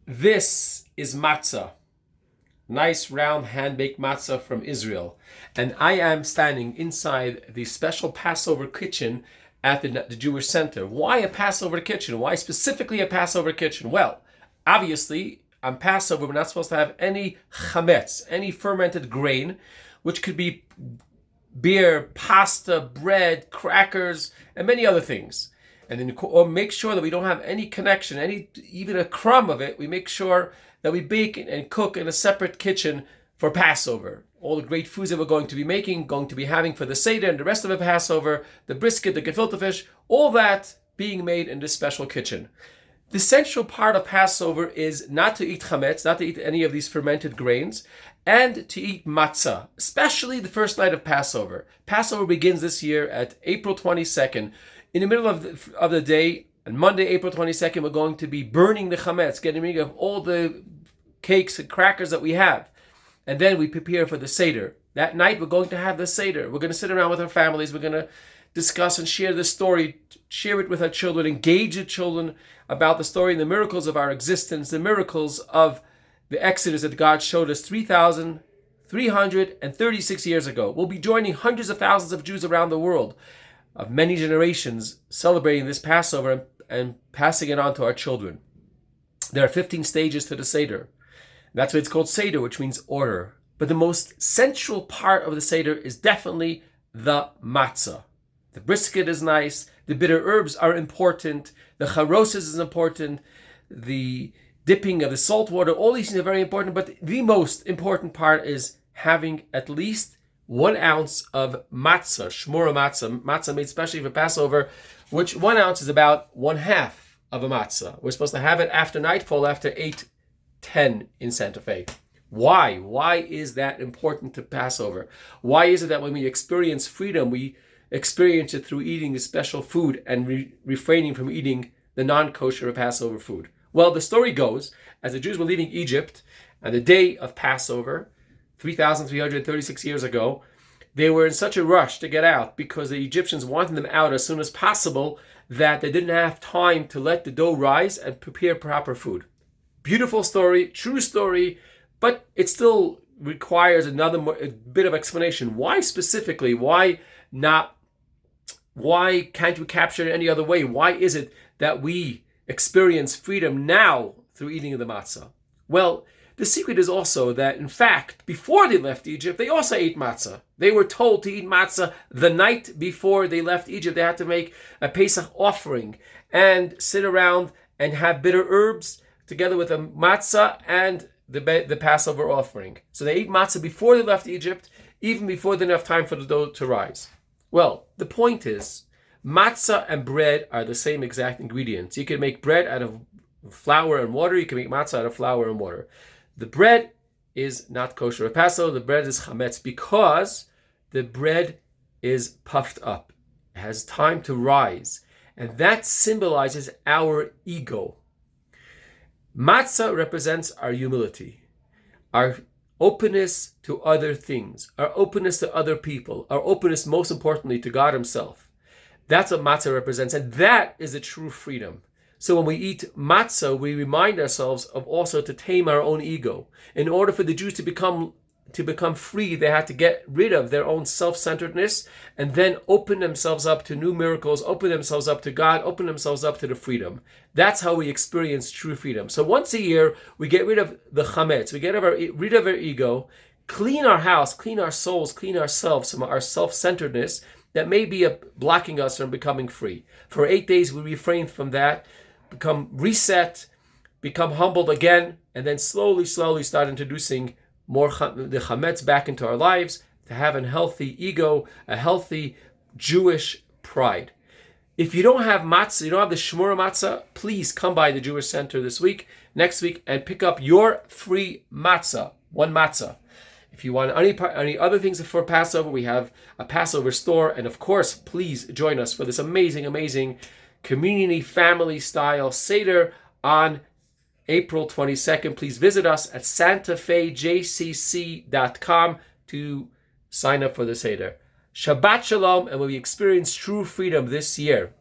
This is matzah, nice round hand-baked matzah from Israel. And I am standing inside the special Passover kitchen at the Jewish Center. Why a Passover kitchen? Why specifically a Passover kitchen? Well, obviously, on Passover, we're not supposed to have any chametz, any fermented grain, which could be beer, pasta, bread, crackers, and many other things. And then or make sure that we don't have any connection, even a crumb of it. We make sure that we bake and cook in a separate kitchen for Passover. All the great foods that we're going to be making, going to be having for the Seder and the rest of the Passover, the brisket, the gefilte fish, all that being made in this special kitchen. The central part of Passover is not to eat chametz, not to eat any of these fermented grains, and to eat matzah, especially the first night of Passover. Passover begins this year at April 22nd. In the middle of the day, on Monday, April 22nd, we're going to be burning the chametz, getting rid of all the cakes and crackers that we have. And then we prepare for the Seder. That night, we're going to have the Seder. We're going to sit around with our families. We're going to discuss and share the story, share it with our children, engage the children about the story and the miracles of our existence, the miracles of the Exodus that God showed us 3,336 years ago. We'll be joining hundreds of thousands of Jews around the world, of many generations, celebrating this Passover and passing it on to our children. There are 15 stages to the Seder. That's why it's called Seder, which means order. But the most central part of the Seder is definitely the matzah. The brisket is nice, the bitter herbs are important, the charoses is important, the dipping of the salt water, all these things are very important, but the most important part is having at least 1 ounce of matzah, shmura matzah made especially for Passover, which 1 ounce is about 1/2 of a matzah. We're supposed to have it after nightfall, after 8:10 in Santa Fe. Why? Why is that important to Passover? Why is it that when we experience freedom, we experience it through eating the special food and refraining from eating the non-kosher Passover food? Well, the story goes, as the Jews were leaving Egypt on the day of Passover, 3,336 years ago, they were in such a rush to get out because the Egyptians wanted them out as soon as possible that they didn't have time to let the dough rise and prepare proper food. Beautiful story, true story, but it still requires a bit of explanation. Why specifically? Why can't we capture it any other way? Why is it that we experience freedom now through eating of the matzah? Well, the secret is also that, in fact, before they left Egypt, they also ate matzah. They were told to eat matzah the night before they left Egypt. They had to make a Pesach offering and sit around and have bitter herbs together with a matzah and the Passover offering. So they ate matzah before they left Egypt, even before they had enough time for the dough to rise. Well, the point is, matzah and bread are the same exact ingredients. You can make bread out of flour and water. You can make matzah out of flour and water. The bread is not kosher Passover. The bread is chametz because the bread is puffed up. It has time to rise. And that symbolizes our ego. Matzah represents our humility, our openness to other things, our openness to other people, our openness, most importantly, to God Himself. That's what matzah represents, and that is a true freedom. So when we eat matzah, we remind ourselves of also to tame our own ego. In order for the Jews to become free, they had to get rid of their own self-centeredness and then open themselves up to new miracles, open themselves up to God, open themselves up to the freedom. That's how we experience true freedom. So once a year, we get rid of the chametz, we get rid of our ego, clean our house, clean our souls, clean ourselves from our self-centeredness that may be blocking us from becoming free. For 8 days, we refrain from that, become reset, become humbled again, and then slowly start introducing more the chametz back into our lives to have a healthy ego, a healthy Jewish pride. If you don't have matzah, you don't have the shmura matzah, please come by the Jewish Center next week, and pick up your free matzah, 1 matzah. If you want any other things for Passover, we have a Passover store, and of course, please join us for this amazing community family style Seder on April 22nd. Please visit us at santafejcc.com to sign up for the Seder. Shabbat Shalom, and we experience true freedom this year.